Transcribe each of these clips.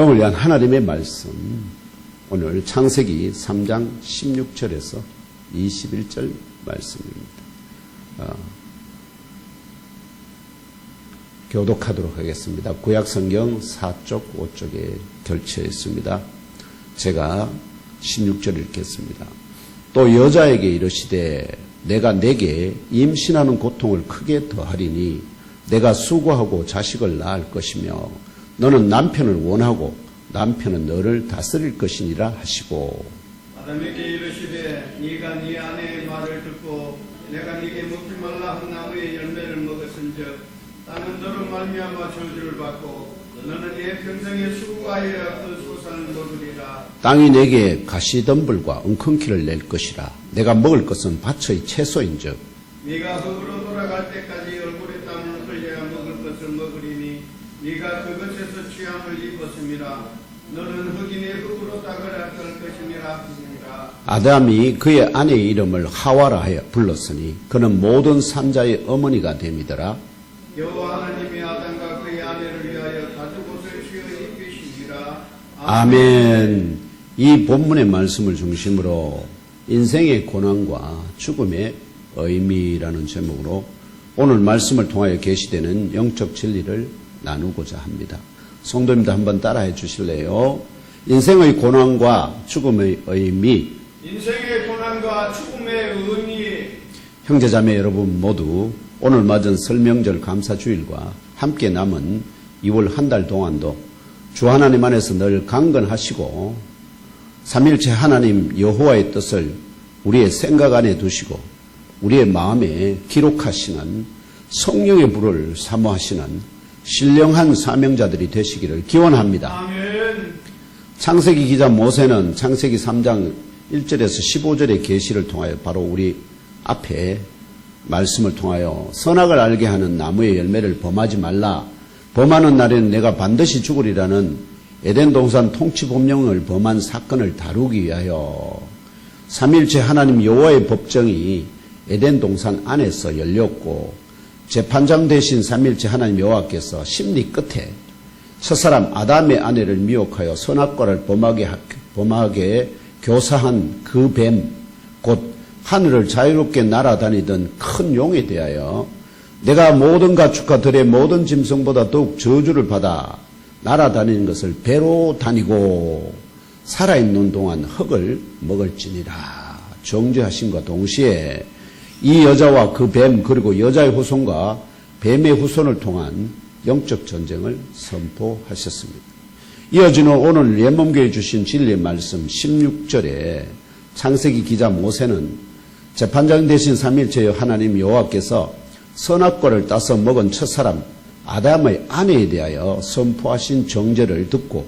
을 위한 하나님의 말씀, 오늘 창세기 3장 16절에서 21절 말씀입니다. 교독하도록 하겠습니다. 구약성경 4쪽 5쪽에 걸쳐 있습니다. 제가 16절 읽겠습니다. 또 여자에게 이르시되 내가 내게 임신하는 고통을 크게 더하리니 내가 수고하고 자식을 낳을 것이며 너는 남편을 원하고 남편은 너를 다스릴 것이니라 하시고, 아담에게 이르시되 네가 네 아내의 말을 듣고 내가 네게 먹지 말라 한 나무의 열매를 먹었은즉 땅은 너로 말미암아 저주를 받고 너는 내 평생에 수고하여 그 소산을 먹으리라. 땅이 내게 가시덤불과 엉겅퀴를 낼 것이라. 내가 먹을 것은 밭의 채소인즉 네가 흙으로 돌아갈 때까지 얼굴에 땀을 흘려야 먹을 것을 먹으리니 네가 그것에서 취함을 입었음이라. 너는 흑인의 흙으로 닦으라 할 것이니라 하시니라. 아담이 그의 아내의 이름을 하와라 하여 불렀으니 그는 모든 산자의 어머니가 됨이더라. 여호와 하나님이 아담과 그의 아내를 위하여 가죽옷을 씌어 입히시니라. 아멘. 이 본문의 말씀을 중심으로 인생의 고난과 죽음의 의미라는 제목으로 오늘 말씀을 통하여 계시되는 영적 진리를 나누고자 합니다. 성도님들 한번 따라해 주실래요? 인생의 고난과 죽음의 의미. 인생의 고난과 죽음의 의미. 형제자매 여러분 모두 오늘 맞은 설명절 감사주일과 함께 남은 2월 한 달 동안도 주 하나님 안에서 늘 강건하시고 삼일체 하나님 여호와의 뜻을 우리의 생각 안에 두시고 우리의 마음에 기록하시는 성령의 불을 사모하시는 신령한 사명자들이 되시기를 기원합니다. 아멘. 창세기 기자 모세는 창세기 3장 1절에서 15절의 계시를 통하여 바로 우리 앞에 말씀을 통하여 선악을 알게 하는 나무의 열매를 범하지 말라. 범하는 날에는 내가 반드시 죽으리라는 에덴 동산 통치 법령을 범한 사건을 다루기 위하여 삼일체 하나님 여호와의 법정이 에덴 동산 안에서 열렸고 재판장 되신 삼일체 하나님 여호와께서 심리 끝에 첫사람 아담의 아내를 미혹하여 선악과를 범하게 교사한 그 뱀, 곧 하늘을 자유롭게 날아다니던 큰 용에 대하여 내가 모든 가축과 들의 모든 짐승보다 더욱 저주를 받아 날아다니는 것을 배로 다니고 살아있는 동안 흙을 먹을지니라 정죄하심과 동시에 이 여자와 그 뱀 그리고 여자의 후손과 뱀의 후손을 통한 영적 전쟁을 선포하셨습니다. 이어지는 오늘 예언교회 주신 진리의 말씀 16절에 창세기 기자 모세는 재판장 되신 삼일체의 하나님 여호와께서 선악과를 따서 먹은 첫사람 아담의 아내에 대하여 선포하신 정죄를 듣고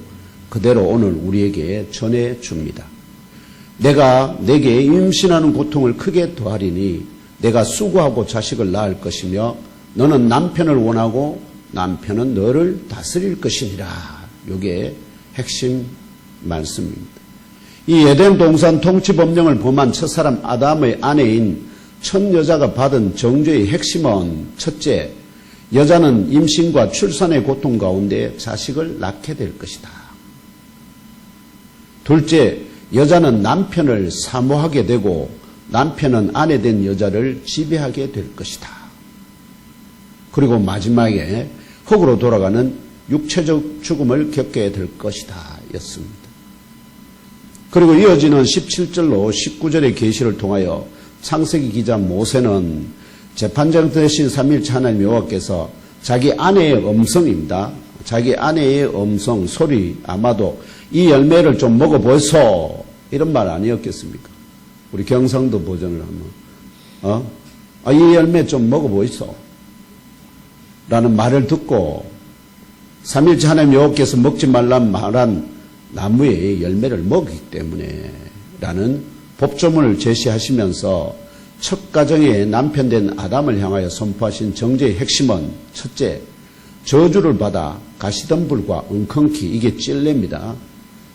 그대로 오늘 우리에게 전해줍니다. 내가 내게 임신하는 고통을 크게 더하리니 내가 수고하고 자식을 낳을 것이며 너는 남편을 원하고 남편은 너를 다스릴 것이니라. 이게 핵심 말씀입니다. 이 에덴 동산 통치 법령을 범한 첫사람 아담의 아내인 첫 여자가 받은 정죄의 핵심은 첫째, 여자는 임신과 출산의 고통 가운데 자식을 낳게 될 것이다. 둘째, 여자는 남편을 사모하게 되고 남편은 아내 된 여자를 지배하게 될 것이다. 그리고 마지막에 흙으로 돌아가는 육체적 죽음을 겪게 될 것이다 였습니다. 그리고 이어지는 17절로 19절의 계시를 통하여 창세기 기자 모세는 재판장 되신 삼일체 하나님 여호와께서 자기 아내의 음성입니다. 자기 아내의 음성 소리 아마도 이 열매를 좀 먹어보소 이런 말 아니었겠습니까? 우리 경상도 버전을 하면 이 열매 좀 먹어보이소 라는 말을 듣고 삼일체 하나님 여호와께서 먹지 말라 말한 나무의 열매를 먹기 때문에 라는 법조문을 제시하시면서 첫 가정의 남편 된 아담을 향하여 선포하신 정죄의 핵심은 첫째, 저주를 받아 가시덤불과 엉겅퀴 이게 찔레입니다.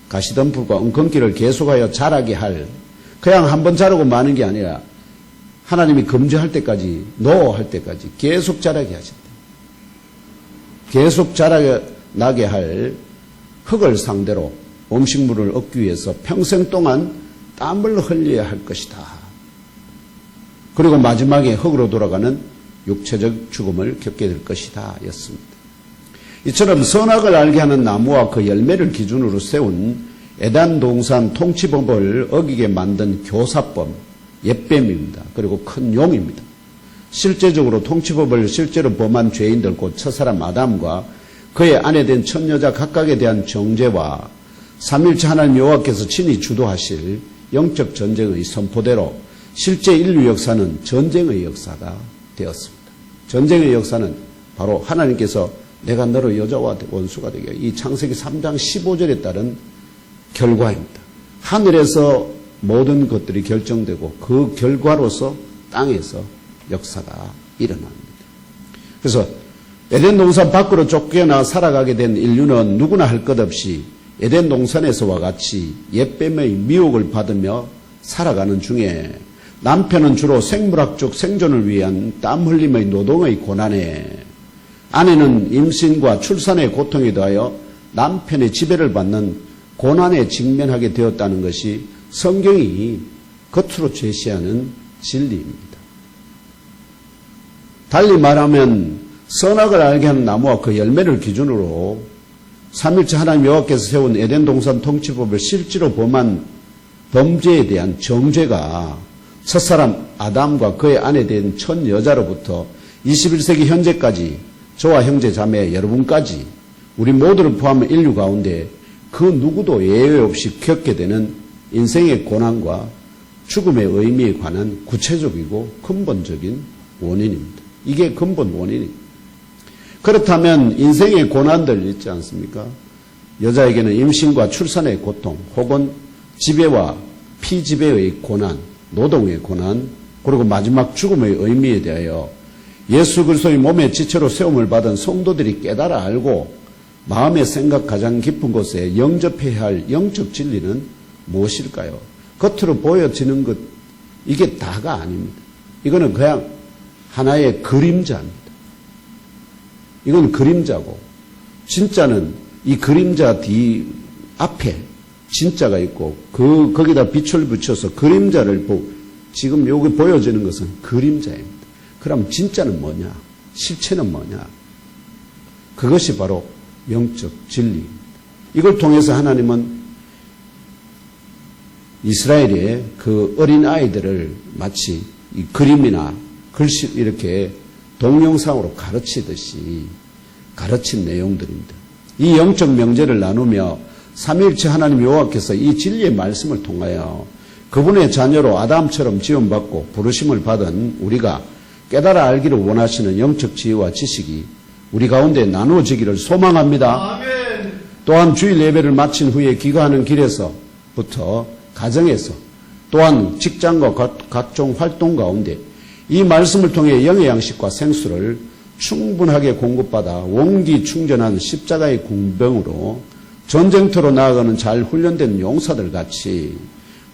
가시덤불과 엉겅퀴를 계속하여 자라게 할 그냥 한번 자라고 마는 게 아니라 하나님이 금지할 때까지 노할 때까지 계속 자라게 하신다. 계속 자라나게 할 흙을 상대로 음식물을 얻기 위해서 평생 동안 땀을 흘려야 할 것이다. 그리고 마지막에 흙으로 돌아가는 육체적 죽음을 겪게 될 것이다 였습니다. 이처럼 선악을 알게 하는 나무와 그 열매를 기준으로 세운 에덴 동산 통치법을 어기게 만든 교사법, 옛뱀입니다. 그리고 큰 용입니다. 실제적으로 통치법을 실제로 범한 죄인들 곧 첫사람 아담과 그의 아내 된 첫 여자 각각에 대한 정죄와 삼일체 하나님 여호와께서 친히 주도하실 영적 전쟁의 선포대로 실제 인류 역사는 전쟁의 역사가 되었습니다. 전쟁의 역사는 바로 하나님께서 내가 너를 여자와 원수가 되게 이 창세기 3장 15절에 따른 결과입니다. 하늘에서 모든 것들이 결정되고 그 결과로서 땅에서 역사가 일어납니다. 그래서 에덴 동산 밖으로 쫓겨나 살아가게 된 인류는 누구나 할 것 없이 에덴 동산에서와 같이 옛뱀의 미혹을 받으며 살아가는 중에 남편은 주로 생물학적 생존을 위한 땀 흘림의 노동의 고난에, 아내는 임신과 출산의 고통에 더하여 남편의 지배를 받는 고난에 직면하게 되었다는 것이 성경이 겉으로 제시하는 진리입니다. 달리 말하면 선악을 알게 하는 나무와 그 열매를 기준으로 삼일체 하나님 여호와께서 세운 에덴 동산 통치법을 실제로 범한 범죄에 대한 정죄가 첫사람 아담과 그의 아내 된 첫 여자로부터 21세기 현재까지 저와 형제 자매 여러분까지 우리 모두를 포함한 인류 가운데 그 누구도 예외 없이 겪게 되는 인생의 고난과 죽음의 의미에 관한 구체적이고 근본적인 원인입니다. 이게 근본 원인입니다. 그렇다면 인생의 고난들 있지 않습니까? 여자에게는 임신과 출산의 고통 혹은 지배와 피지배의 고난, 노동의 고난, 그리고 마지막 죽음의 의미에 대하여 예수 그리스도의 몸의 지체로 세움을 받은 성도들이 깨달아 알고 마음의 생각 가장 깊은 곳에 영접해야 할 영적 진리는 무엇일까요? 겉으로 보여지는 것, 이게 다가 아닙니다. 이거는 그냥 하나의 그림자입니다. 이건 그림자고, 진짜는 이 그림자 뒤 앞에 진짜가 있고, 거기다 빛을 붙여서 그림자를 보고, 지금 여기 보여지는 것은 그림자입니다. 그럼 진짜는 뭐냐? 실체는 뭐냐? 그것이 바로 영적 진리입니다. 이걸 통해서 하나님은 이스라엘의 그 어린 아이들을 마치 이 그림이나 글씨 이렇게 동영상으로 가르치듯이 가르친 내용들입니다. 이 영적 명제를 나누며 삼위일체 하나님 여호와께서 이 진리의 말씀을 통하여 그분의 자녀로 아담처럼 지원받고 부르심을 받은 우리가 깨달아 알기를 원하시는 영적 지혜와 지식이 우리 가운데 나누어지기를 소망합니다. 아멘. 또한 주일 예배를 마친 후에 귀가하는 길에서부터 가정에서 또한 직장과 각종 활동 가운데 이 말씀을 통해 영의 양식과 생수를 충분하게 공급받아 원기 충전한 십자가의 군병으로 전쟁터로 나아가는 잘 훈련된 용사들 같이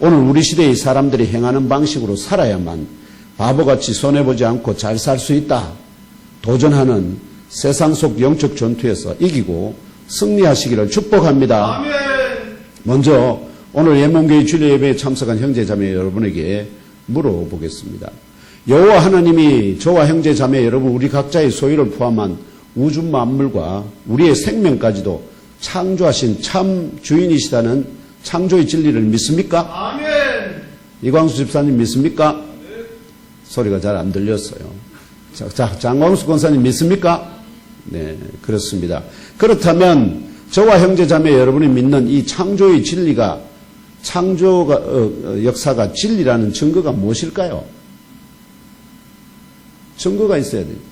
오늘 우리 시대의 사람들이 행하는 방식으로 살아야만 바보같이 손해보지 않고 잘 살 수 있다. 도전하는 세상 속 영적 전투에서 이기고 승리하시기를 축복합니다. 아멘. 먼저 오늘 예문교회 주일 예배에 참석한 형제 자매 여러분에게 물어보겠습니다. 여호와 하나님이 저와 형제 자매 여러분 우리 각자의 소유를 포함한 우주 만물과 우리의 생명까지도 창조하신 참 주인이시다는 창조의 진리를 믿습니까? 아멘. 이광수 집사님 믿습니까? 소리가 잘 안 들렸어요. 장광수 권사님 믿습니까? 네, 그렇습니다. 그렇다면 저와 형제 자매 여러분이 믿는 이 창조의 진리가 창조가 역사가 진리라는 증거가 무엇일까요? 증거가 있어야 됩니다.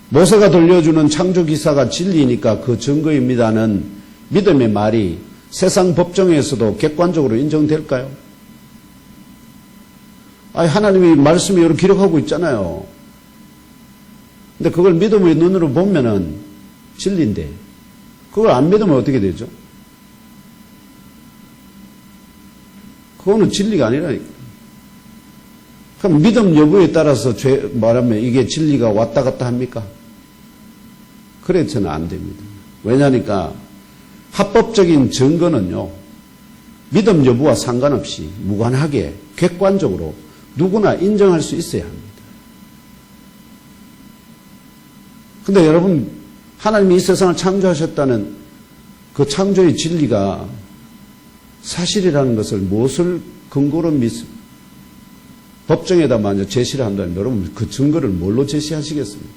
모세가 들려주는 창조 기사가 진리니까 그 증거입니다는 믿음의 말이 세상 법정에서도 객관적으로 인정될까요? 하나님이 말씀이 이렇게 기록하고 있잖아요. 근데 그걸 믿음의 눈으로 보면은 진리인데 그걸 안 믿으면 어떻게 되죠? 그거는 진리가 아니라니까. 그럼 믿음 여부에 따라서 말하면 이게 진리가 왔다 갔다 합니까? 그래서는 안 됩니다. 왜냐니까 합법적인 증거는요, 믿음 여부와 상관없이 무관하게 객관적으로 누구나 인정할 수 있어야 합니다. 근데 여러분, 하나님이 이 세상을 창조하셨다는 그 창조의 진리가 사실이라는 것을 무엇을 근거로 믿습니까? 법정에다 만약 제시를 한다면 여러분 그 증거를 뭘로 제시하시겠습니까?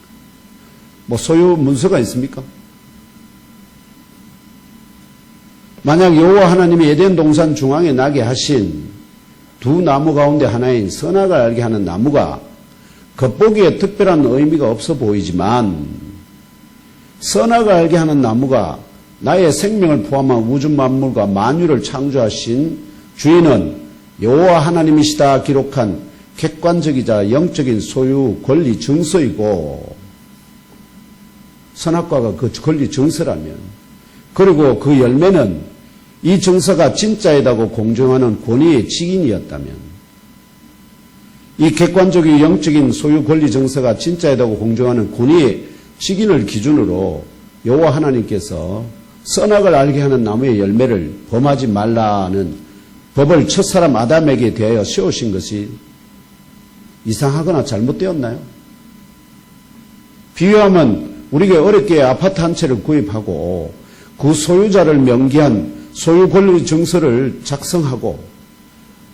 뭐 소유 문서가 있습니까? 만약 여호와 하나님이 에덴 동산 중앙에 나게 하신 두 나무 가운데 하나인 선악을 알게 하는 나무가 겉보기에 특별한 의미가 없어 보이지만 선악을 알게 하는 나무가 나의 생명을 포함한 우주 만물과 만유를 창조하신 주인은 여호와 하나님이시다 기록한 객관적이자 영적인 소유 권리 증서이고, 선악과가 그 권리 증서라면, 그리고 그 열매는 이 증서가 진짜이다고 공정하는 권위의 직인이었다면, 이 객관적인 영적인 소유 권리 증서가 진짜이다고 공정하는 권위의 직인을 기준으로 여호와 하나님께서 선악을 알게 하는 나무의 열매를 범하지 말라는 법을 첫사람 아담에게 대하여 세우신 것이 이상하거나 잘못되었나요? 비유하면 우리가 어렵게 아파트 한 채를 구입하고 그 소유자를 명기한 소유 권리 증서를 작성하고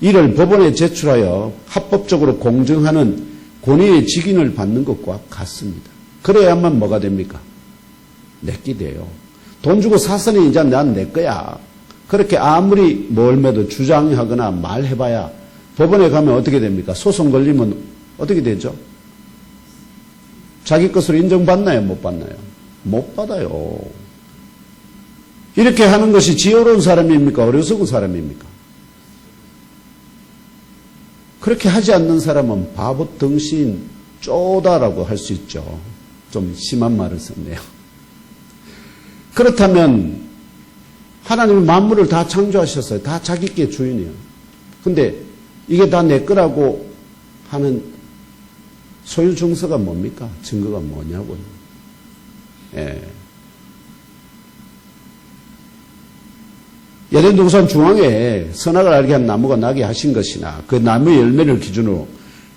이를 법원에 제출하여 합법적으로 공정하는 권위의 직인을 받는 것과 같습니다. 그래야만 뭐가 됩니까? 내게 돼요. 돈 주고 샀으니 이제 난 내 거야. 그렇게 아무리 멀매도 주장하거나 말해봐야 법원에 가면 어떻게 됩니까? 소송 걸리면 어떻게 되죠? 자기 것으로 인정받나요? 못 받나요? 못 받아요. 이렇게 하는 것이 지혜로운 사람입니까? 어리석은 사람입니까? 그렇게 하지 않는 사람은 바보 등신 쪼다라고 할 수 있죠. 좀 심한 말을 썼네요. 그렇다면 하나님은 만물을 다 창조하셨어요. 다 자기께 주인이에요. 근데 이게 다 내 거라고 하는 소유 증서가 뭡니까? 증거가 뭐냐고요. 예. 에덴 동산 중앙에 선악을 알게 한 나무가 나게 하신 것이나 그 나무의 열매를 기준으로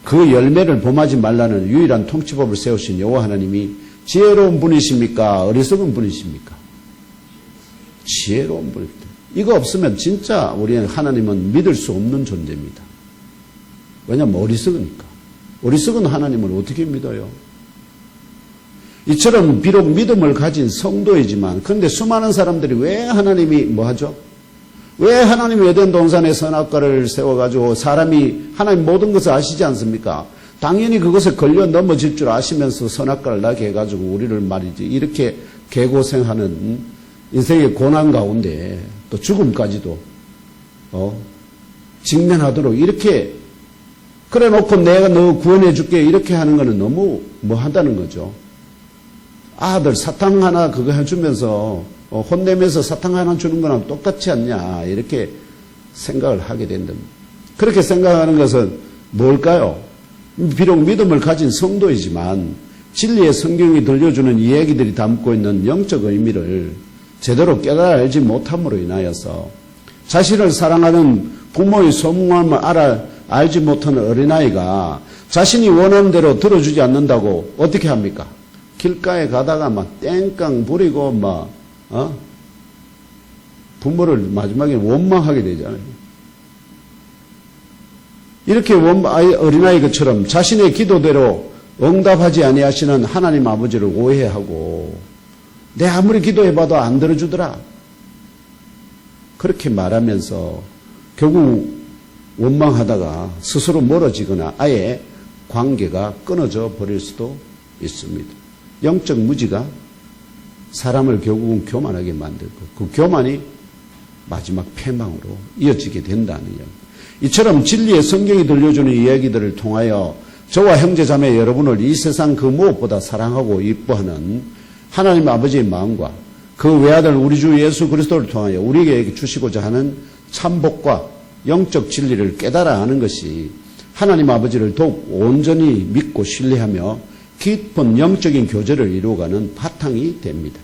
그 열매를 범하지 말라는 유일한 통치법을 세우신 여호와 하나님이 지혜로운 분이십니까? 어리석은 분이십니까? 지혜로운 분입니다. 이거 없으면 진짜 우리는 하나님은 믿을 수 없는 존재입니다. 왜냐하면 어리석으니까. 어리석은 하나님을 어떻게 믿어요? 이처럼 비록 믿음을 가진 성도이지만 그런데 수많은 사람들이 왜 하나님이 뭐하죠? 왜 하나님이 에덴 동산에 선악과를 세워가지고 사람이 하나님 모든 것을 아시지 않습니까? 당연히 그것에 걸려 넘어질 줄 아시면서 선악과를 나게 해가지고 우리를 말이지 이렇게 개고생하는 인생의 고난 가운데 또 죽음까지도 직면하도록 이렇게 그래 놓고 내가 너 구원해 줄게 이렇게 하는 거는 너무 뭐하다는 거죠. 아들 사탕 하나 그거 해주면서 혼내면서 사탕 하나 주는 거랑 똑같지 않냐 이렇게 생각을 하게 된다. 그렇게 생각하는 것은 뭘까요? 비록 믿음을 가진 성도이지만 진리의 성경이 들려주는 이야기들이 담고 있는 영적 의미를 제대로 깨달아 알지 못함으로 인하여서 자신을 사랑하는 부모의 소문함을 알지 못하는 어린아이가 자신이 원하는 대로 들어주지 않는다고 어떻게 합니까? 길가에 가다가 막 땡깡 부리고 부모를 마지막에 원망하게 되잖아요. 이렇게 어린아이 것처럼 자신의 기도대로 응답하지 아니하시는 하나님 아버지를 오해하고 내 아무리 기도해봐도 안 들어주더라. 그렇게 말하면서 결국 원망하다가 스스로 멀어지거나 아예 관계가 끊어져 버릴 수도 있습니다. 영적 무지가 사람을 결국은 교만하게 만들고 그 교만이 마지막 패망으로 이어지게 된다는 이야기. 이처럼 진리의 성경이 들려주는 이야기들을 통하여 저와 형제자매 여러분을 이 세상 그 무엇보다 사랑하고 이뻐하는 하나님 아버지의 마음과 그 외아들 우리 주 예수 그리스도를 통하여 우리에게 주시고자 하는 참복과 영적 진리를 깨달아 아는 것이 하나님 아버지를 더욱 온전히 믿고 신뢰하며 깊은 영적인 교제를 이루어가는 바탕이 됩니다.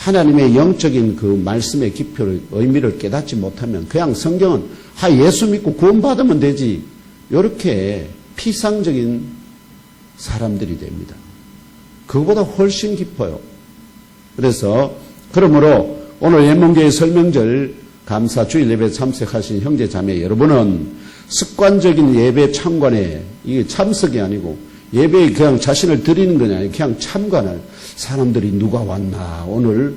하나님의 영적인 그 말씀의 깊이를, 의미를 깨닫지 못하면 그냥 성경은 예수 믿고 구원받으면 되지, 이렇게 피상적인 사람들이 됩니다. 그거보다 훨씬 깊어요. 그러므로 오늘 예문교회 설명절 감사 주일 예배 참석하신 형제 자매 여러분은 습관적인 예배 참관에, 이게 참석이 아니고 예배에 그냥 자신을 드리는 건 아니고 그냥 참관할, 사람들이 누가 왔나, 오늘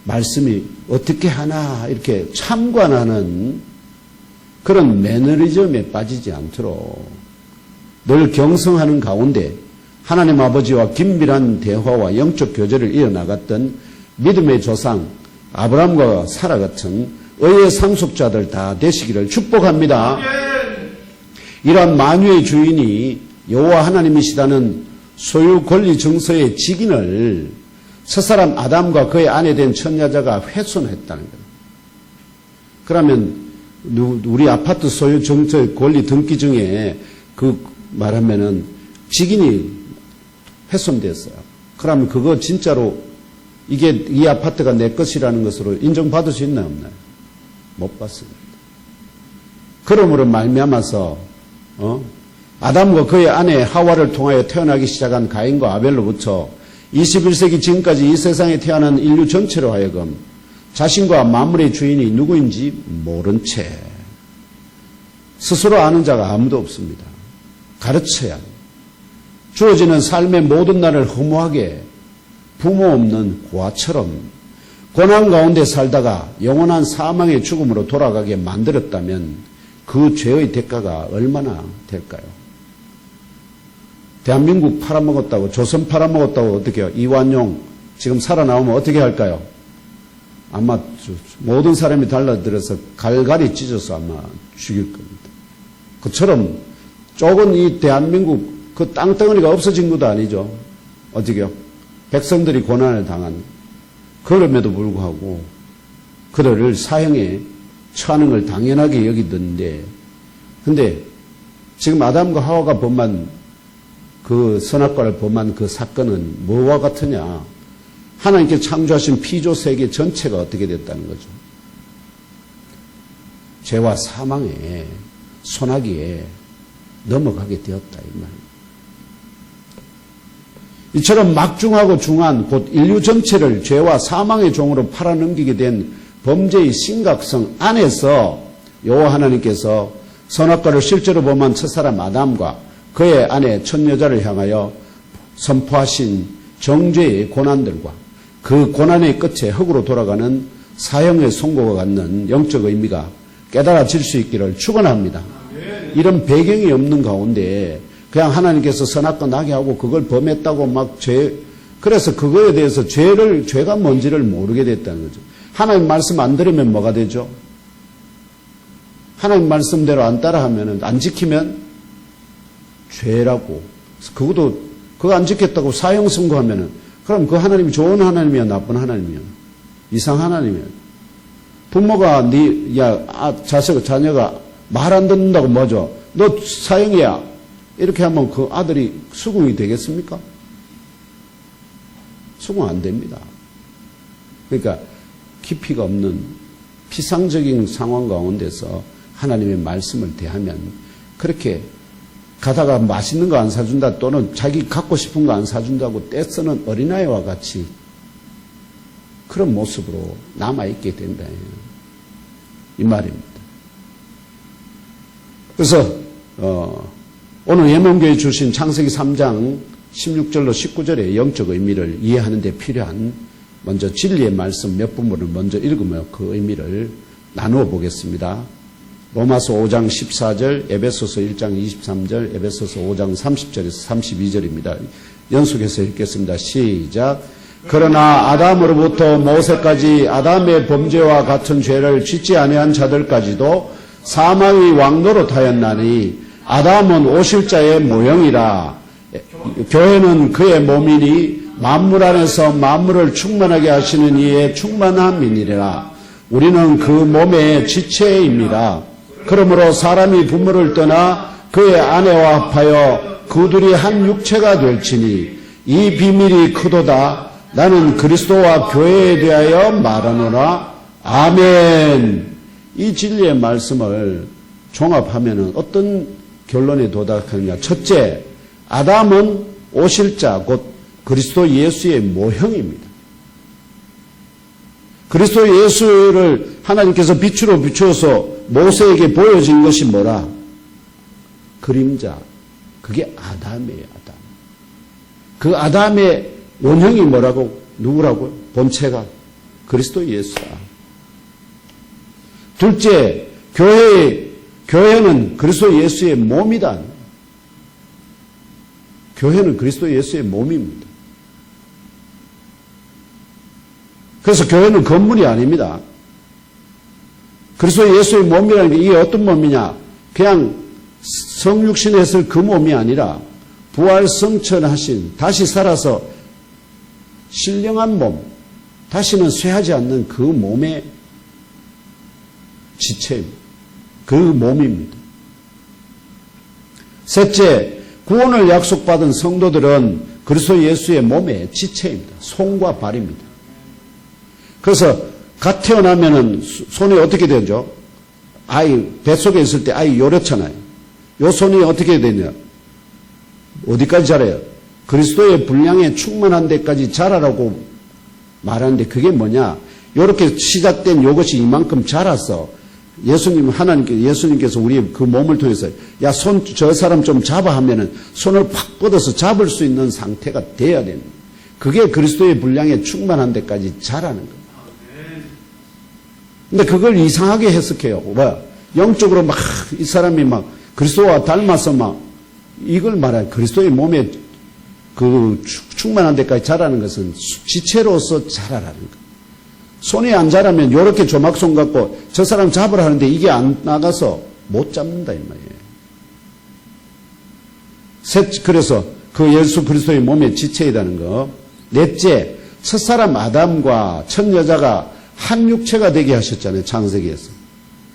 말씀이 어떻게 하나, 이렇게 참관하는 그런 매너리즘에 빠지지 않도록 늘 경성하는 가운데 하나님 아버지와 긴밀한 대화와 영적 교제를 이어나갔던 믿음의 조상 아브라함과 사라 같은 의의 상속자들 다 되시기를 축복합니다. 이러한 만유의 주인이 여호와 하나님이시다는 소유 권리 증서의 직인을 첫사람 아담과 그의 아내 된 천여자가 훼손했다는 거예요. 그러면 우리 아파트 소유 증서 권리 등기증에 그 말하면은 직인이 훼손됐어요. 그러면 그거 진짜로 이게 이 아파트가 내 것이라는 것으로 인정받을 수 있나요, 없나요? 못 받습니다. 그러므로 말미암아서 아담과 그의 아내 하와를 통하여 태어나기 시작한 가인과 아벨로부터 21세기 지금까지 이 세상에 태어난 인류 전체로 하여금 자신과 만물의 주인이 누구인지 모른 채 스스로 아는 자가 아무도 없습니다. 가르쳐야 합니다. 주어지는 삶의 모든 날을 허무하게 부모 없는 고아처럼 고난 가운데 살다가 영원한 사망의 죽음으로 돌아가게 만들었다면 그 죄의 대가가 얼마나 될까요? 대한민국 팔아먹었다고, 조선 팔아먹었다고 어떻게 해요? 이완용 지금 살아나오면 어떻게 할까요? 아마 모든 사람이 달라들어서 갈갈이 찢어서 아마 죽일 겁니다. 그처럼 쪽은 이 대한민국 그 땅덩어리가 없어진 것도 아니죠. 어떻게요? 백성들이 고난을 당한, 그럼에도 불구하고 그들을 사형에 처하는 걸 당연하게 여기던데, 근데 지금 아담과 하와가 범한 그 선악과를 범한 그 사건은 뭐와 같으냐? 하나님께 창조하신 피조 세계 전체가 어떻게 됐다는 거죠? 죄와 사망의 소나기에 넘어가게 되었다, 이 말입니다. 이처럼 막중하고 중한 곧 인류 전체를 죄와 사망의 종으로 팔아넘기게 된 범죄의 심각성 안에서 여호와 하나님께서 선악과를 실제로 범한 첫사람 아담과 그의 아내 천여자를 향하여 선포하신 정죄의 고난들과 그 고난의 끝에 흙으로 돌아가는 사형의 선고가 갖는 영적 의미가 깨달아질 수 있기를 축원합니다. 이런 배경이 없는 가운데 그냥 하나님께서 선악과 나게 하고 그걸 범했다고 막 그래서 그거에 대해서 죄가 뭔지를 모르게 됐다는 거죠. 하나님 말씀 안 들으면 뭐가 되죠? 하나님 말씀대로 안 따라하면, 안 지키면 죄라고. 그거 안 지켰다고 사형 선고하면은, 그럼 그 하나님이 좋은 하나님이야, 나쁜 하나님이야? 이상 하나님이야. 부모가 자녀가 말 안 듣는다고 뭐죠? 너 사형이야. 이렇게 하면 그 아들이 수긍이 되겠습니까? 수긍 안 됩니다. 그러니까 깊이가 없는 피상적인 상황 가운데서 하나님의 말씀을 대하면 그렇게 가다가 맛있는 거 안 사준다 또는 자기 갖고 싶은 거 안 사준다고 떼쓰는 어린아이와 같이 그런 모습으로 남아있게 된다. 이 말입니다. 그래서 오늘 예문교회 주신 창세기 3장 16절로 19절의 영적 의미를 이해하는 데 필요한 먼저 진리의 말씀 몇 부분을 먼저 읽으며 그 의미를 나누어 보겠습니다. 로마서 5장 14절, 에베소서 1장 23절, 에베소서 5장 30절에서 32절입니다. 연속해서 읽겠습니다. 시작. 그러나 아담으로부터 모세까지 아담의 범죄와 같은 죄를 짓지 아니한 자들까지도 사망의 왕노릇하였나니 아담은 오실자의 모형이라 교회는 그의 몸이니 만물 안에서 만물을 충만하게 하시는 이의 충만함이니라. 우리는 그 몸의 지체입니다. 그러므로 사람이 부모를 떠나 그의 아내와 합하여 그 둘이 한 육체가 될지니 이 비밀이 크도다. 나는 그리스도와 교회에 대하여 말하노라. 아멘. 이 진리의 말씀을 종합하면 어떤 결론에 도달하느냐. 첫째, 아담은 오실자 곧 그리스도 예수의 모형입니다. 그리스도 예수를 하나님께서 빛으로 비추어서 모세에게 보여진 것이 뭐라? 그림자. 그게 아담이에요. 아담. 그 아담의 원형이 뭐라고? 누구라고요? 본체가 그리스도 예수다. 둘째, 교회는 그리스도 예수의 몸이다. 교회는 그리스도 예수의 몸입니다. 그래서 교회는 건물이 아닙니다. 그리스도 예수의 몸이라는 게 이게 어떤 몸이냐? 그냥 성육신했을 그 몸이 아니라 부활성천하신 다시 살아서 신령한 몸, 다시는 쇠하지 않는 그 몸의 지체입니다. 그 몸입니다. 셋째, 구원을 약속받은 성도들은 그리스도 예수의 몸의 지체입니다. 손과 발입니다. 그래서 갓 태어나면은 손이 어떻게 되죠? 아이 뱃속에 있을 때 아이 요렇잖아요. 요 손이 어떻게 되냐? 어디까지 자라요? 그리스도의 분량에 충만한 데까지 자라라고 말하는데 그게 뭐냐? 요렇게 시작된 요것이 이만큼 자라서 예수님께서 우리 그 몸을 통해서 야, 저 사람 좀 잡아 하면은 손을 팍 뻗어서 잡을 수 있는 상태가 돼야 됩니다. 그게 그리스도의 분량에 충만한 데까지 자라는 거예요. 근데 그걸 이상하게 해석해요. 뭐야? 영적으로 막 이 사람이 막 그리스도와 닮아서 막 이걸 말해요. 그리스도의 몸에 그 충만한 데까지 자라는 것은 지체로서 자라라는 거예요. 손이 안 자라면 이렇게 조막손 갖고 저 사람 잡으라 하는데 이게 안 나가서 못 잡는다 이 말이에요. 그래서 그 예수 그리스도의 몸의 지체이라는 거. 넷째, 첫사람 아담과 첫 여자가 한 육체가 되게 하셨잖아요. 창세기에서.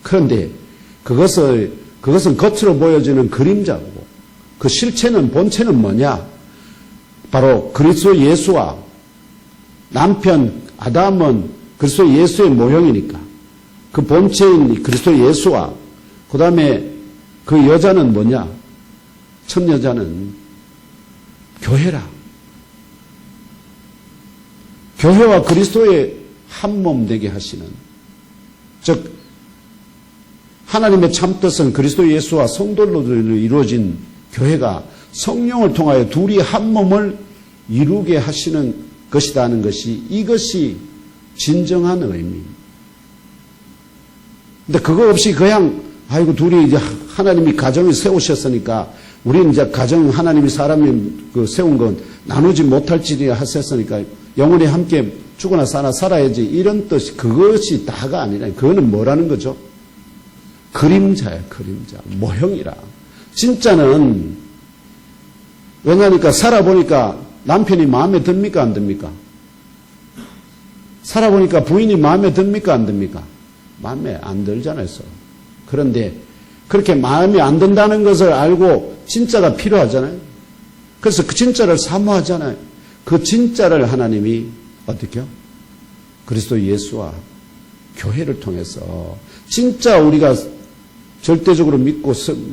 그런데 그것은 겉으로 보여지는 그림자고 그 실체는 본체는 뭐냐? 바로 그리스도 예수와 남편 아담은 그리스도 예수의 모형이니까 그 본체인 그리스도 예수와 그 다음에 그 여자는 뭐냐? 첫 여자는 교회라. 교회와 그리스도의 한 몸 되게 하시는, 즉 하나님의 참뜻은 그리스도 예수와 성도로 이루어진 교회가 성령을 통하여 둘이 한 몸을 이루게 하시는 것이라는 것이 이것이 진정한 의미입니다. 근데 그거 없이 그냥 아이고 둘이 이제 하나님이 가정을 세우셨으니까 우리는 이제 가정 하나님이 사람이 세운 건 나누지 못할지니 하셨으니까 영원히 함께 죽으나 사나 살아야지 이런 뜻이 그것이 다가 아니라 그거는 뭐라는 거죠? 그림자야 그림자 모형이라. 진짜는 왜냐니까 살아보니까 남편이 마음에 듭니까 안 듭니까? 살아보니까 부인이 마음에 듭니까 안 듭니까? 마음에 안 들잖아요. 그런데 그렇게 마음에 안 든다는 것을 알고 진짜가 필요하잖아요. 그래서 그 진짜를 사모하잖아요. 그 진짜를 하나님이 어떻게요? 그리스도 예수와 교회를 통해서 진짜 우리가 절대적으로 믿고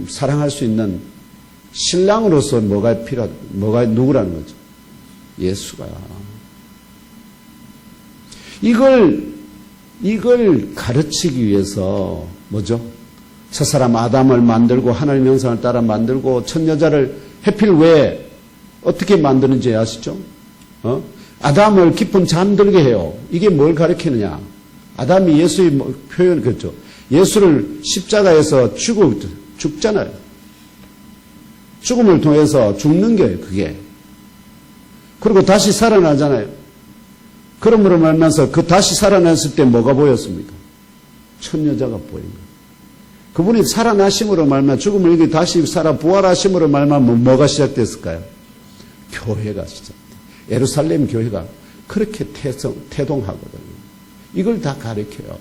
사랑할 수 있는 신랑으로서 뭐가 누구라는 거죠? 예수가. 이걸 가르치기 위해서 뭐죠? 첫사람 아담을 만들고 하나님 형상을 따라 만들고 첫 여자를 해필 왜 어떻게 만드는지 아시죠? 아담을 깊은 잠들게 해요. 이게 뭘 가르치느냐? 아담이 예수의 표현 그렇죠. 예수를 십자가에서 죽잖아요. 죽음을 통해서 죽는 거예요. 그게. 그리고 다시 살아나잖아요. 그러므로 말면서 그 다시 살아났을 때 뭐가 보였습니까? 첫 여자가 보인 거예요. 그분이 살아나심으로 말면 죽음을 이기 다시 살아 부활하심으로 말면 뭐가 시작됐을까요? 교회가 시작돼요. 예루살렘 교회가 그렇게 태동하거든요. 이걸 다 가르쳐요.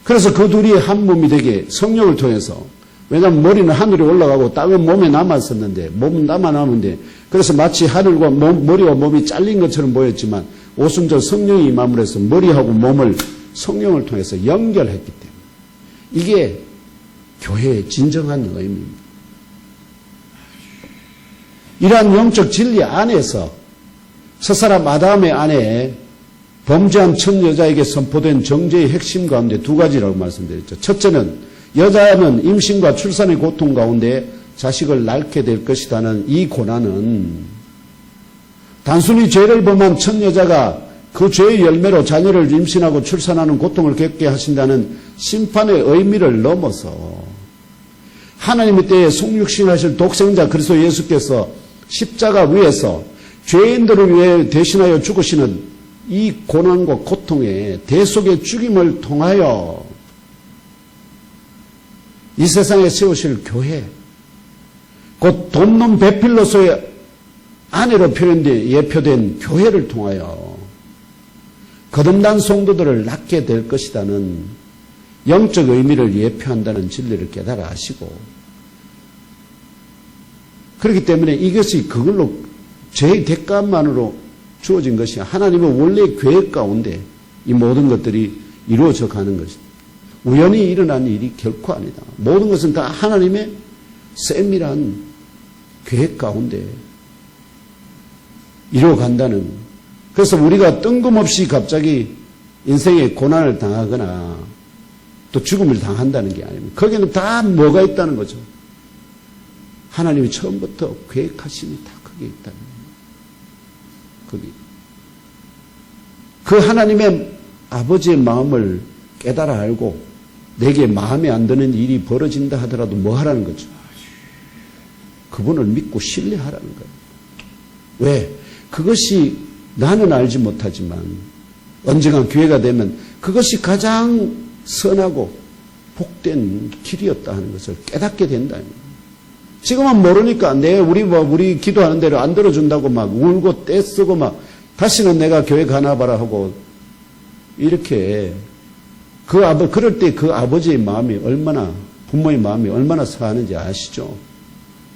그래서 그 둘이 한 몸이 되게 성령을 통해서 왜냐하면 머리는 하늘에 올라가고 땅은 몸에 남았었는데 몸은 남아남는데 그래서 마치 하늘과 머리와 몸이 잘린 것처럼 보였지만 오순절 성령이 임함으로 해서 머리하고 몸을 성령을 통해서 연결했기 때문에 이게 교회의 진정한 의미입니다. 이러한 영적 진리 안에서 첫사람 아담의 안에 범죄한 첫 여자에게 선포된 정죄의 핵심 가운데 두 가지라고 말씀드렸죠. 첫째는 여자는 임신과 출산의 고통 가운데 자식을 낳게 될 것이라는 이 고난은 단순히 죄를 범한 첫 여자가 그 죄의 열매로 자녀를 임신하고 출산하는 고통을 겪게 하신다는 심판의 의미를 넘어서 하나님의 때에 속육신하실 독생자 그리스도 예수께서 십자가 위에서 죄인들을 위해 대신하여 죽으시는 이 고난과 고통의 대속의 죽임을 통하여 이 세상에 세우실 교회, 곧 돕는 베필로소의 아내로 예표된 교회를 통하여 거듭난 성도들을 낳게 될 것이라는 영적 의미를 예표한다는 진리를 깨달아 하시고, 그렇기 때문에 이것이 그걸로 죄의 대가만으로 주어진 것이 하나님의 원래 계획 가운데 이 모든 것들이 이루어져 가는 것입니다. 우연히 일어난 일이 결코 아니다. 모든 것은 다 하나님의 세밀한 계획 가운데 이루어간다는, 그래서 우리가 뜬금없이 갑자기 인생의 고난을 당하거나 또 죽음을 당한다는 게 아닙니다. 거기는 다 뭐가 있다는 거죠. 하나님이 처음부터 계획하심이 다 거기에 있다는 거예요. 거기. 그 하나님의 아버지의 마음을 깨달아 알고 내게 마음에 안 드는 일이 벌어진다 하더라도 뭐 하라는 거죠? 그분을 믿고 신뢰하라는 거예요. 왜? 그것이 나는 알지 못하지만 언젠가 기회가 되면 그것이 가장 선하고 복된 길이었다 하는 것을 깨닫게 된다. 지금은 모르니까 우리 기도하는 대로 안 들어준다고 막 울고 떼쓰고 막 다시는 내가 교회 가나 봐라 하고 이렇게 그럴 때 그 아버지의 마음이 얼마나, 부모의 마음이 얼마나 상하는지 아시죠?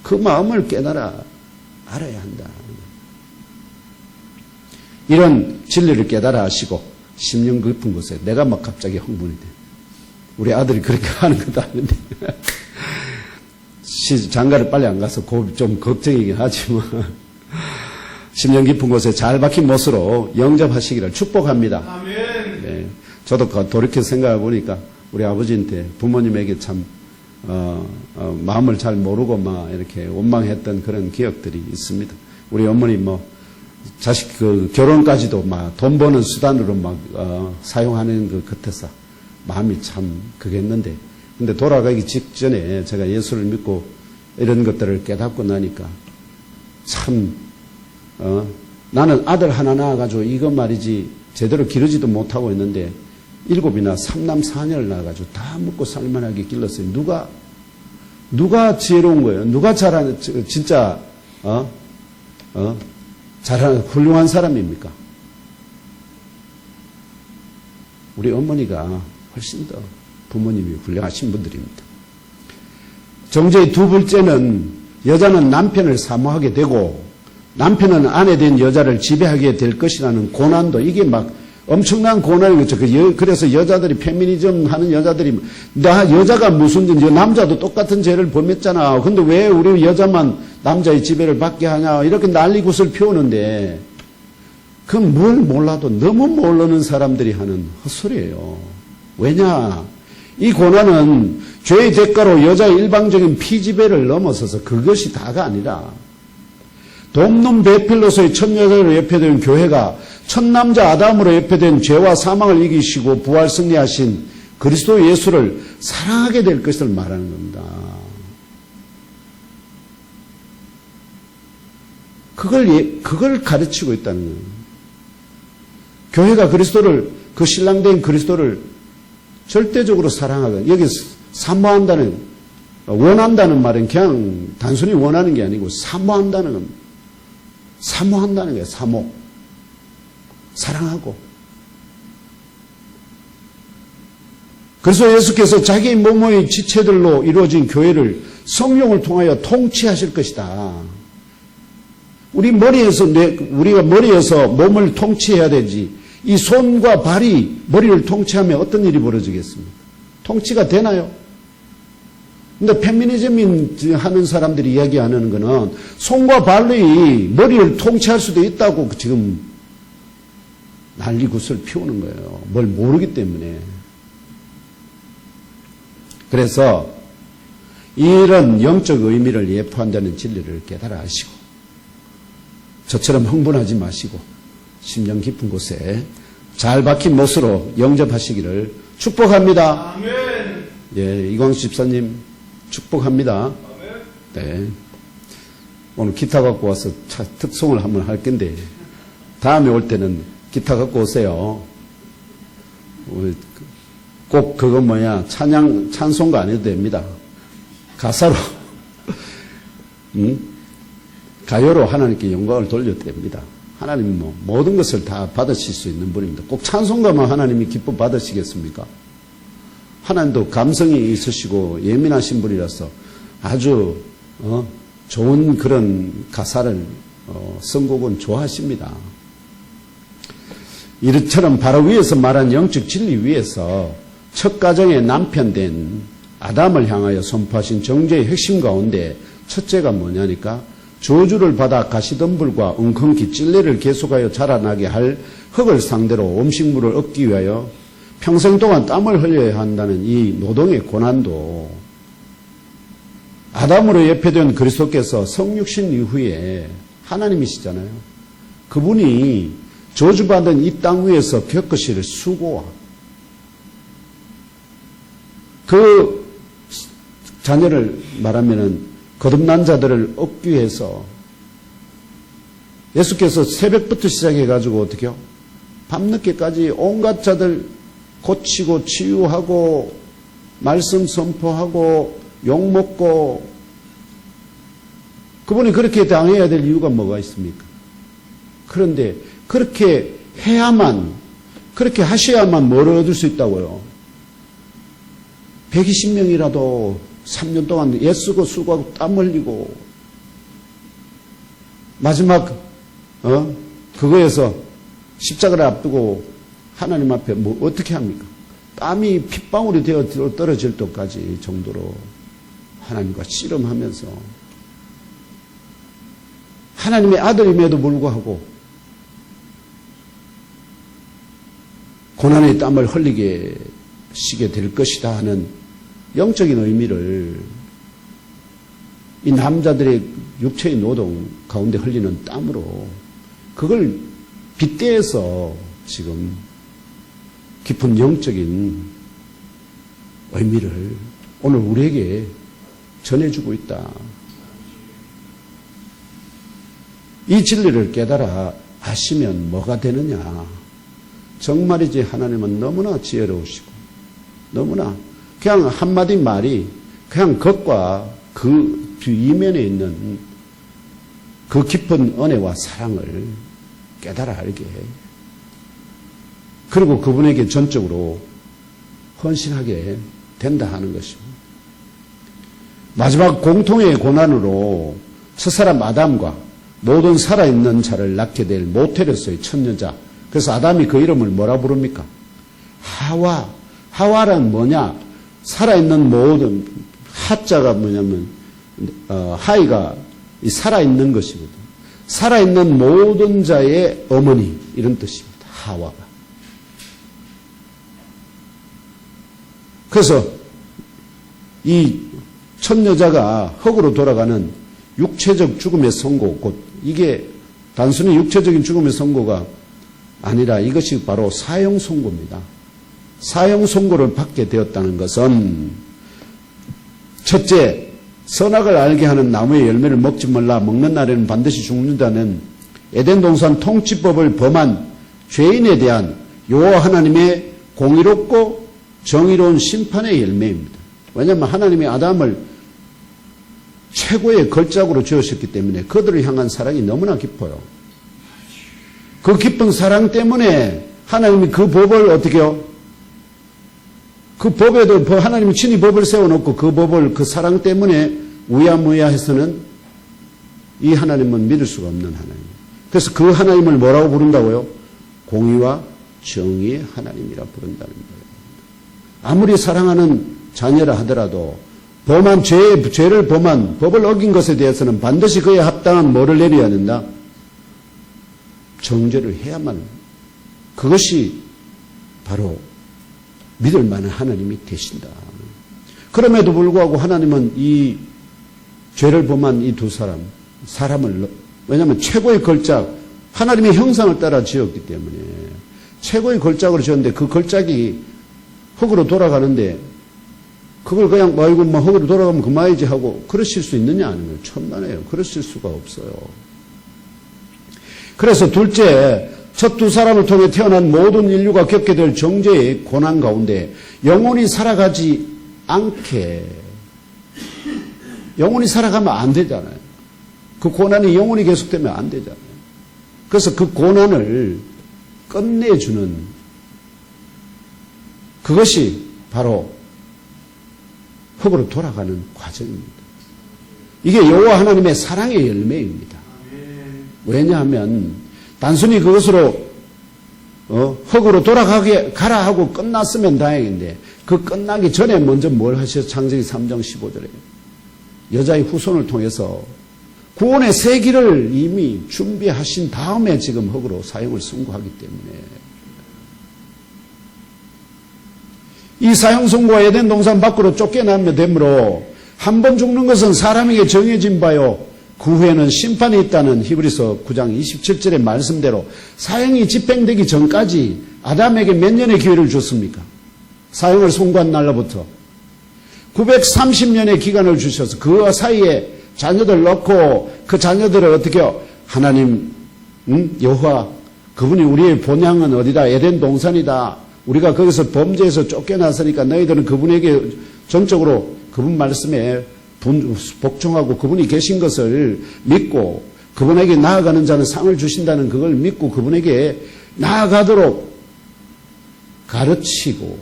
그 마음을 깨달아 알아야 한다. 이런 진리를 깨달아 하시고 심령 깊은 곳에 내가 막 갑자기 흥분이 돼. 우리 아들이 그렇게 하는 것도 아닌데 장가를 빨리 안 가서 좀 걱정이긴 하지만 심령 깊은 곳에 잘 박힌 못으로 영접하시기를 축복합니다. 아멘. 네, 저도 돌이켜 생각해 보니까 우리 아버지한테 부모님에게 참 마음을 잘 모르고 막 이렇게 원망했던 그런 기억들이 있습니다. 우리 어머니 자식 결혼까지도 막 돈 버는 수단으로 막 사용하는 그 같아서 마음이 참 그랬는데, 근데 돌아가기 직전에 제가 예수를 믿고 이런 것들을 깨닫고 나니까 참 나는 아들 하나 낳아가지고 이거 말이지 제대로 기르지도 못하고 있는데 7이나 3남 4녀를 낳아가지고 다 먹고 살만하게 길렀어요. 누가 지혜로운 거예요? 누가 잘하는, 진짜 잘하는 훌륭한 사람입니까? 우리 어머니가 훨씬 더 부모님이 훌륭하신 분들입니다. 정죄의 두 번째는 여자는 남편을 사모하게 되고 남편은 아내 된 여자를 지배하게 될 것이라는 고난도, 이게 막 엄청난 고난인 거죠. 그래서 여자들이 페미니즘 하는 여자들이 여자가 무슨 남자도 똑같은 죄를 범했잖아. 근데 왜 우리 여자만 남자의 지배를 받게 하냐 이렇게 난리굿을 피우는데, 그건 뭘 몰라도 너무 모르는 사람들이 하는 헛소리예요. 왜냐? 이 고난은 죄의 대가로 여자의 일방적인 피지배를 넘어서서 그것이 다가 아니라 돕는 베필로소의 첫 여자로 예표된 교회가 첫 남자 아담으로 예표된 죄와 사망을 이기시고 부활 승리하신 그리스도 예수를 사랑하게 될 것을 말하는 겁니다. 그걸 가르치고 있다는 거예요. 교회가 그리스도를, 그 신랑된 그리스도를 절대적으로 사랑하고, 여기 사모한다는, 원한다는 말은 그냥 단순히 원하는 게 아니고 사모한다는 겁니다. 사모한다는 거예요. 사모. 사랑하고. 그래서 예수께서 자기 몸의 지체들로 이루어진 교회를 성령을 통하여 통치하실 것이다. 우리가 머리에서 몸을 통치해야 되지. 이 손과 발이 머리를 통치하면 어떤 일이 벌어지겠습니까? 통치가 되나요? 근데 페미니즘 하는 사람들이 이야기하는 거는 손과 발이 머리를 통치할 수도 있다고 지금 난리굿을 피우는 거예요. 뭘 모르기 때문에. 그래서 이런 영적 의미를 예포한다는 진리를 깨달아 하시고 저처럼 흥분하지 마시고 심령 깊은 곳에 잘 박힌 못으로 영접하시기를 축복합니다. 아멘. 예, 이광수 집사님 축복합니다. 네. 오늘 기타 갖고 와서 특송을 한번 할 건데 다음에 올 때는 기타 갖고 오세요. 꼭 그거 찬송가 안 해도 됩니다. 가사로 가요로 하나님께 영광을 돌려도 됩니다. 하나님은 모든 것을 다 받으실 수 있는 분입니다. 꼭 찬송가만 하나님이 기뻐 받으시겠습니까? 하나님도 감성이 있으시고 예민하신 분이라서 아주 좋은 그런 가사를 선곡은 좋아하십니다. 이처럼 바로 위에서 말한 영적 진리 위에서 첫 가정의 남편 된 아담을 향하여 선포하신 정죄의 핵심 가운데 첫째가 뭐냐니까 저주를 받아 가시덤불과 웅큼기 찔레를 계속하여 자라나게 할 흙을 상대로 음식물을 얻기 위하여 평생 동안 땀을 흘려야 한다는 이 노동의 고난도 아담으로 예표된 그리스도께서 성육신 이후에 하나님이시잖아요. 그분이 저주받은 이 땅 위에서 겪으실 수고와 그 자녀를 말하면은 거듭난 자들을 얻기 위해서 예수께서 새벽부터 시작해가지고 어떻게요? 밤늦게까지 온갖 자들 고치고 치유하고 말씀 선포하고 욕먹고 그분이 그렇게 당해야 될 이유가 뭐가 있습니까? 그런데 그렇게 해야만 그렇게 하셔야만 뭘 얻을 수 있다고요? 120명이라도 3년 동안 애쓰고 수고하고 땀 흘리고 마지막 그거에서 십자가를 앞두고 하나님 앞에 뭐 어떻게 합니까? 땀이 핏방울이 되어 떨어질 때까지 정도로 하나님과 씨름하면서 하나님의 아들임에도 불구하고 고난의 땀을 흘리게 시게 될 것이다 하는 영적인 의미를 이 남자들의 육체의 노동 가운데 흘리는 땀으로 그걸 빗대어서 지금 깊은 영적인 의미를 오늘 우리에게 전해주고 있다. 이 진리를 깨달아 아시면 뭐가 되느냐. 정말이지 하나님은 너무나 지혜로우시고 너무나 그냥 한마디 말이 그냥 것과 그 이면에 있는 그 깊은 은혜와 사랑을 깨달아 알게 해. 그리고 그분에게 전적으로 헌신하게 된다 하는 것입니다. 마지막 공통의 고난으로 첫사람 아담과 모든 살아있는 자를 낳게 될 모태로서의 첫 여자. 그래서 아담이 그 이름을 뭐라 부릅니까? 하와. 하와란 뭐냐? 살아있는 모든 하자가 뭐냐면 하이가 살아있는 것이거든. 살아있는 모든 자의 어머니 이런 뜻입니다. 하와가. 그래서 이 첫 여자가 흙으로 돌아가는 육체적 죽음의 선고, 곧 이게 단순히 육체적인 죽음의 선고가 아니라 이것이 바로 사형 선고입니다. 사형 선고를 받게 되었다는 것은 첫째, 선악을 알게 하는 나무의 열매를 먹지 말라, 먹는 날에는 반드시 죽는다는 에덴 동산 통치법을 범한 죄인에 대한 여호와 하나님의 공의롭고 정의로운 심판의 열매입니다. 왜냐하면 하나님이 아담을 최고의 걸작으로 지으셨기 때문에 그들을 향한 사랑이 너무나 깊어요. 그 깊은 사랑 때문에 하나님이 그 법을 어떻게 해요? 그 법에도 하나님이 친히 법을 세워놓고 그 법을 그 사랑 때문에 우야무야해서는 이 하나님은 믿을 수가 없는 하나님이에요. 그래서 그 하나님을 뭐라고 부른다고요? 공의와 정의의 하나님이라 부른다는 거예요. 아무리 사랑하는 자녀라 하더라도 죄를 범한 법을 어긴 것에 대해서는 반드시 그에 합당한 뭐를 내려야 된다? 정죄를 해야만, 그것이 바로 믿을 만한 하나님이 되신다. 그럼에도 불구하고 하나님은 이 죄를 범한 이 두 사람을, 왜냐하면 최고의 걸작, 하나님의 형상을 따라 지었기 때문에 최고의 걸작으로 지었는데 그 걸작이 흙으로 돌아가는데 그걸 그냥 아이고 뭐 흙으로 돌아가면 그만이지 하고 그러실 수 있느냐 하는 거예요. 천만에요. 그러실 수가 없어요. 그래서 둘째, 첫 두 사람을 통해 태어난 모든 인류가 겪게 될 정죄의 고난 가운데 영원히 살아가지 않게, 영원히 살아가면 안 되잖아요. 그 고난이 영원히 계속되면 안 되잖아요. 그래서 그 고난을 끝내주는 그것이 바로 흙으로 돌아가는 과정입니다. 이게 여호와 하나님의 사랑의 열매입니다. 왜냐하면 단순히 그것으로 흙으로 가라 하고 끝났으면 다행인데 그 끝나기 전에 먼저 뭘 하셔서 창세기 3장 15절에 여자의 후손을 통해서 구원의 새 길을 이미 준비하신 다음에 지금 흙으로 사형을 선고하기 때문에 이 사형 선고와 에덴 동산 밖으로 쫓겨나며 되므로 한 번 죽는 것은 사람에게 정해진 바요 그 후에는 심판이 있다는 히브리서 9장 27절의 말씀대로 사형이 집행되기 전까지 아담에게 몇 년의 기회를 줬습니까? 사형을 선고한 날로부터 930년의 기간을 주셔서 그 사이에 자녀들 넣고 그 자녀들을 어떻게 하나님 여호와 그분이 우리의 본향은 어디다? 에덴 동산이다. 우리가 거기서 범죄에서 쫓겨났으니까 너희들은 그분에게 전적으로 그분 말씀에 복종하고 그분이 계신 것을 믿고 그분에게 나아가는 자는 상을 주신다는 그걸 믿고 그분에게 나아가도록 가르치고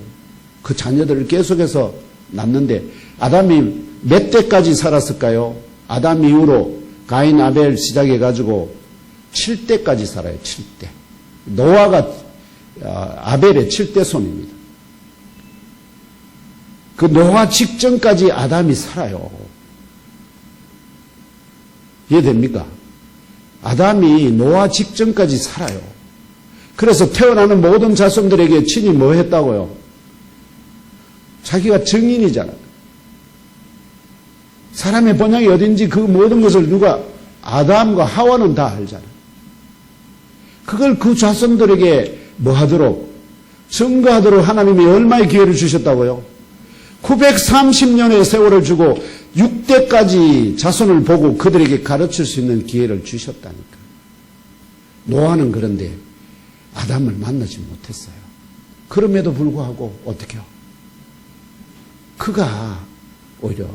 그 자녀들을 계속해서 낳는데 아담이 몇 대까지 살았을까요? 아담 이후로 가인 아벨 시작해가지고 7대까지 살아요. 7대. 노아가 아벨의 7대 손입니다. 그 노아 직전까지 아담이 살아요. 이해됩니까? 아담이 노아 직전까지 살아요. 그래서 태어나는 모든 자손들에게 친히 뭐 했다고요? 자기가 증인이잖아요. 사람의 본향이 어딘지 그 모든 것을 누가 아담과 하와는 다 알잖아요. 그걸 그 자손들에게 뭐 하도록 증거하도록 하나님이 얼마의 기회를 주셨다고요? 930년의 세월을 주고 6대까지 자손을 보고 그들에게 가르칠 수 있는 기회를 주셨다니까. 노아는 그런데 아담을 만나지 못했어요. 그럼에도 불구하고 어떻게요? 그가 오히려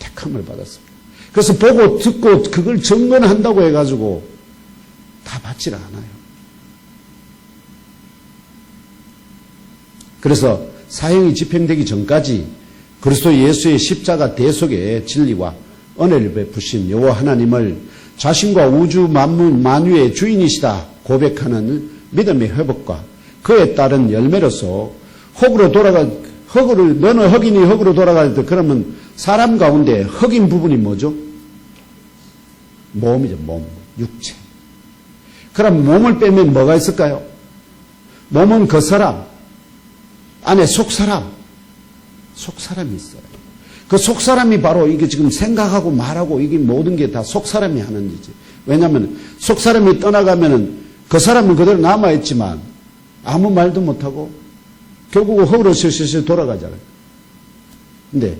택함을 받았습니다. 그래서 보고 듣고 그걸 증언한다고 해가지고 다 받질 않아요. 그래서 사형이 집행되기 전까지 그리스도 예수의 십자가 대속의 진리와 은혜를 베푸신 여호와 하나님을 자신과 우주 만물 만유의 주인이시다 고백하는 믿음의 회복과 그에 따른 열매로서 너는 흑인이 흙으로 돌아갈 때 그러면 사람 가운데 흑인 부분이 뭐죠? 몸이죠. 몸, 육체. 그럼 몸을 빼면 뭐가 있을까요? 몸은 그 사람 안에 속사람이 있어요. 그 속사람이 바로 이게 지금 생각하고 말하고 이게 모든 게 다 속사람이 하는 일이지. 왜냐하면 속사람이 떠나가면은 그 사람은 그대로 남아있지만 아무 말도 못하고 결국은 흙으로 슬슬 돌아가잖아요. 근데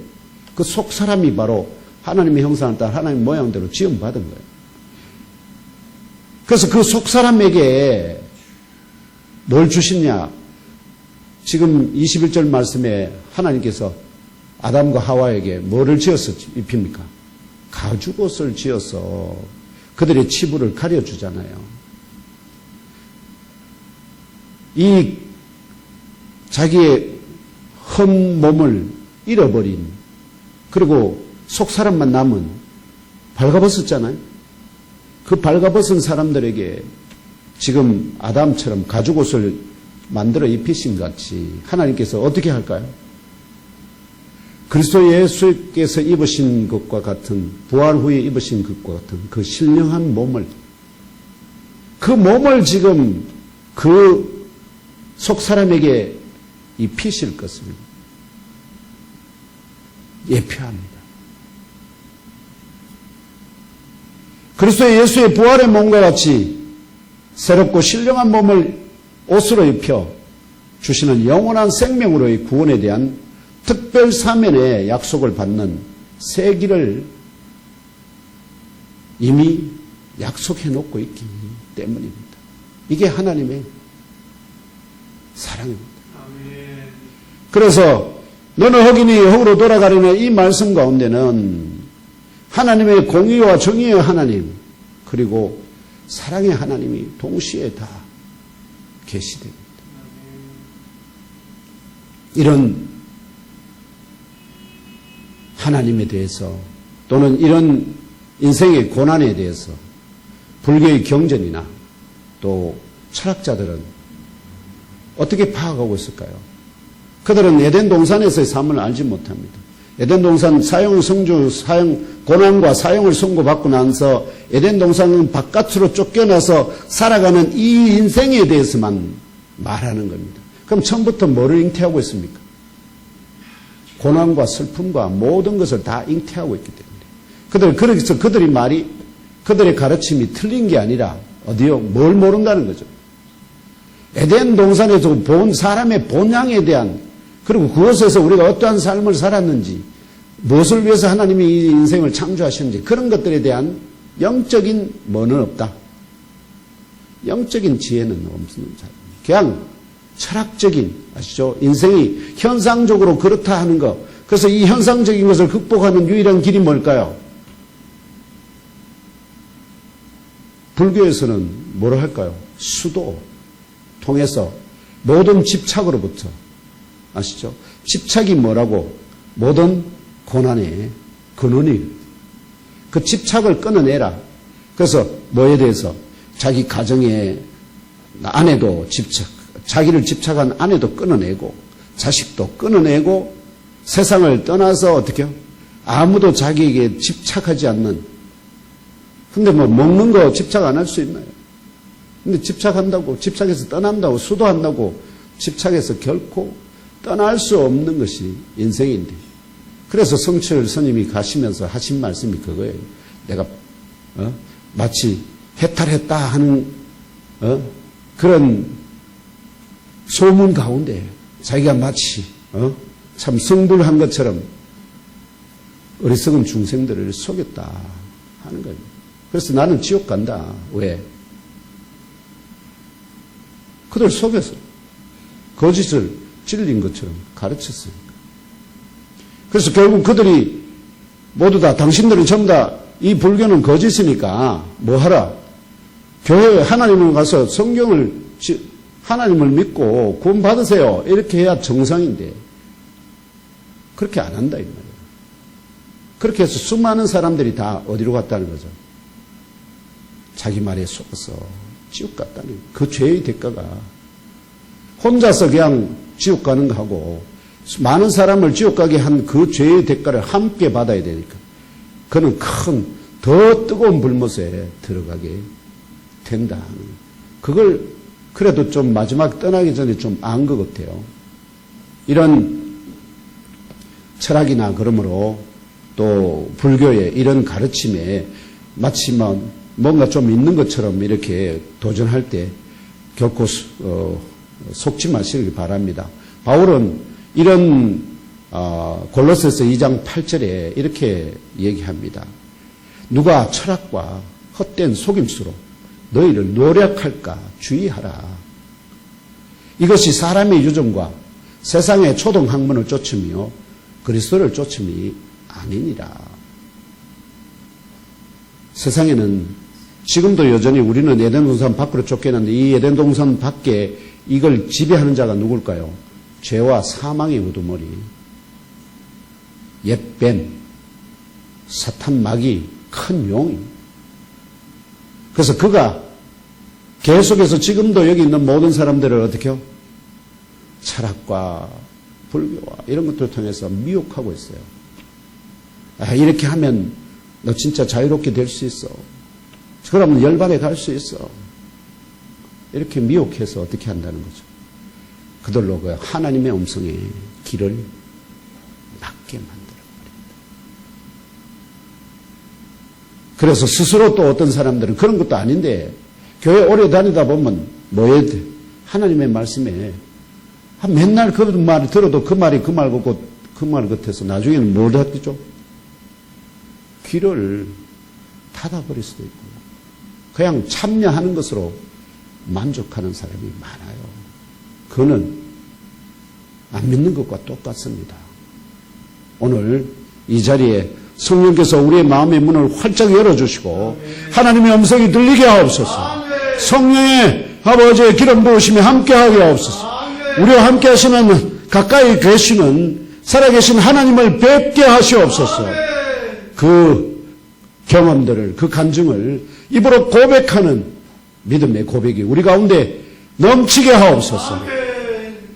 그 속사람이 바로 하나님의 형상을 따라 하나님의 모양대로 지음받은 거예요. 그래서 그 속사람에게 뭘 주시냐? 지금 21절 말씀에 하나님께서 아담과 하와에게 뭐를 지어서 입힙니까? 가죽옷을 지어서 그들의 치부를 가려주잖아요. 이 자기의 흠 몸을 잃어버린 그리고 속사람만 남은 발가벗었잖아요. 그 발가벗은 사람들에게 지금 아담처럼 가죽옷을 만들어 입히신 것 같이 하나님께서 어떻게 할까요? 그리스도 예수께서 입으신 것과 같은, 부활 후에 입으신 것과 같은 그 신령한 몸을, 그 몸을 지금 그 속 사람에게 입히실 것을 예표합니다. 그리스도 예수의 부활의 몸과 같이 새롭고 신령한 몸을 옷으로 입혀 주시는 영원한 생명으로의 구원에 대한 특별 사면의 약속을 받는 새 길을 이미 약속해 놓고 있기 때문입니다. 이게 하나님의 사랑입니다. 그래서 너는 흑인이 흑으로 돌아가려는 이 말씀 가운데는 하나님의 공의와 정의의 하나님 그리고 사랑의 하나님이 동시에 다 계시됩니다. 이런 하나님에 대해서 또는 이런 인생의 고난에 대해서 불교의 경전이나 또 철학자들은 어떻게 파악하고 있을까요? 그들은 에덴 동산에서의 삶을 알지 못합니다. 에덴 동산 사형 성주, 고난과 사형을 선고받고 나서 에덴 동산 바깥으로 쫓겨나서 살아가는 이 인생에 대해서만 말하는 겁니다. 그럼 처음부터 뭐를 잉태하고 있습니까? 고난과 슬픔과 모든 것을 다 잉태하고 있기 때문에. 그래서 그들의 가르침이 틀린 게 아니라 어디요? 뭘 모른다는 거죠. 에덴 동산에서 본 사람의 본향에 대한 그리고 그것에서 우리가 어떠한 삶을 살았는지 무엇을 위해서 하나님이 이 인생을 창조하셨는지 그런 것들에 대한 영적인 뭐는 없다. 영적인 지혜는 없는 사람. 그냥 철학적인 아시죠? 인생이 현상적으로 그렇다 하는 것. 그래서 이 현상적인 것을 극복하는 유일한 길이 뭘까요? 불교에서는 뭐라 할까요? 수도 통해서 모든 집착으로부터 아시죠? 집착이 뭐라고? 모든 고난의 근원이 그 집착을 끊어내라. 그래서 뭐에 대해서? 자기 가정의 아내도 집착, 자기를 집착한 아내도 끊어내고 자식도 끊어내고 세상을 떠나서 어떻게 해요? 아무도 자기에게 집착하지 않는. 근데 뭐 먹는 거 집착 안 할 수 있나요? 근데 집착한다고, 집착해서 떠난다고, 수도한다고 집착해서 결코 떠날 수 없는 것이 인생인데. 그래서 성철 스님이 가시면서 하신 말씀이 그거예요. 내가 마치 해탈했다 하는 그런 소문 가운데 자기가 마치 참 성불한 것처럼 어리석은 중생들을 속였다 하는 거예요. 그래서 나는 지옥 간다. 왜? 그들 속여서 거짓을 진리인 것처럼 가르쳤으니까. 그래서 결국 그들이 모두 다 당신들은 전부 다 이 불교는 거짓이니까 뭐 하라? 교회에 하나님을 가서 하나님을 믿고 구원 받으세요. 이렇게 해야 정상인데 그렇게 안 한다 이 말이에요. 그렇게 해서 수많은 사람들이 다 어디로 갔다는 거죠? 자기 말에 속아서 지옥 갔다는 거예요. 그 죄의 대가가 혼자서 그냥 지옥 가는 거하고 많은 사람을 지옥 가게 한 그 죄의 대가를 함께 받아야 되니까 그는 더 뜨거운 불못에 들어가게 된다. 그걸 그래도 좀 마지막 떠나기 전에 좀 안 것 같아요. 이런 철학이나 그러므로 또 불교의 이런 가르침에 마치 뭔가 좀 있는 것처럼 이렇게 도전할 때 결코 속지 마시기 바랍니다. 바울은 이런 골로새서 2장 8절에 이렇게 얘기합니다. 누가 철학과 헛된 속임수로 너희를 노력할까 주의하라. 이것이 사람의 유정과 세상의 초등학문을 쫓으며 그리스도를 쫓음이 아니니라. 세상에는 지금도 여전히 우리는 에덴 동산 밖으로 쫓겨났는데 이 에덴 동산 밖에 이걸 지배하는 자가 누굴까요? 죄와 사망의 우두머리, 옛뱀, 사탄 마귀, 큰 용. 그래서 그가 계속해서 지금도 여기 있는 모든 사람들을 어떻게 해요? 철학과 불교와 이런 것들을 통해서 미혹하고 있어요. 이렇게 하면 너 진짜 자유롭게 될 수 있어. 그러면 열반에 갈 수 있어. 이렇게 미혹해서 어떻게 한다는 거죠. 그들로 그 하나님의 음성의 길을 막게 만들어버립니다. 그래서 스스로 또 어떤 사람들은 그런 것도 아닌데 교회 오래 다니다 보면 뭐에 하나님의 말씀에 맨날 그 말을 들어도 그 말이 그 말 같고 그 말 같아서 나중에는 뭘 하겠죠? 귀를 닫아버릴 수도 있고 그냥 참여하는 것으로 만족하는 사람이 많아요. 그거는 안 믿는 것과 똑같습니다. 오늘 이 자리에 성령께서 우리의 마음의 문을 활짝 열어주시고 하나님의 음성이 들리게 하옵소서. 성령의 아버지의 기름 부으심이 함께하게 하옵소서. 우리와 함께 하시는 가까이 계시는 살아계신 하나님을 뵙게 하시옵소서. 그 경험들을 그 간증을 입으로 고백하는 믿음의 고백이 우리 가운데 넘치게 하옵소서.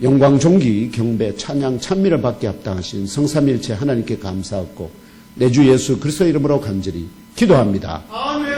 영광, 존귀, 경배, 찬양, 찬미를 받게 합당하신 성삼일체 하나님께 감사하고 내 주 예수 그리스도 이름으로 간절히 기도합니다. 아멘.